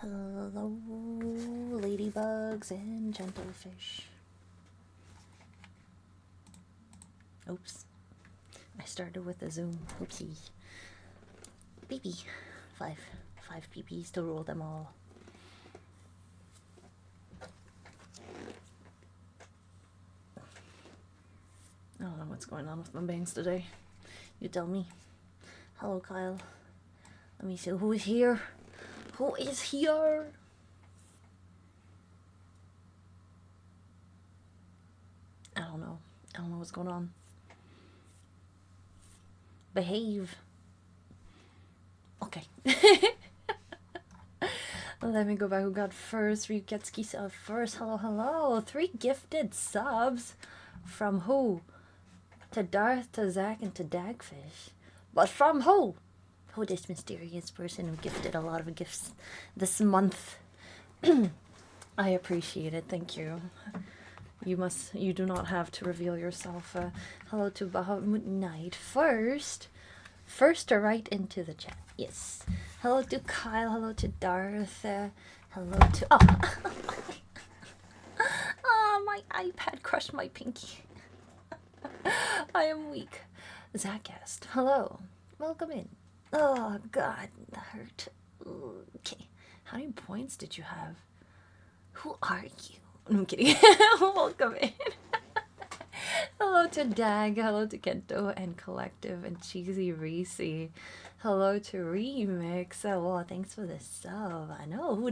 Hello, ladybugs and gentlefish. Oops. I started with a zoom. Oopsie. Baby. Five PPs to rule them all. I don't know what's going on with my bangs today. You tell me. Hello, Kyle. Let me see who is here. Who is here? I don't know. I don't know what's going on. Behave. Okay. Let me go back. Who got first? Ryuketsuki first. Hello, hello. 3 gifted subs. From who? To Darth, to Zach, and to Dagfish. But from who? Who this mysterious person who gifted a lot of gifts this month? I appreciate it. Thank you. You do not have to reveal yourself. Hello to Bahamut Knight. First to write into the chat. Yes. Hello to Kyle. Hello to Darth. Hello to... Oh. Oh, my iPad crushed my pinky. I am weak. Zach asked. Hello. Welcome in. Oh, God. That hurt. Okay. How many points did you have? Who are you? I'm kidding. Welcome in. Hello to Dag. Hello to Kento and Collective and Cheesy Reese. Hello to Remix. Oh, well, thanks for the sub. I know. Who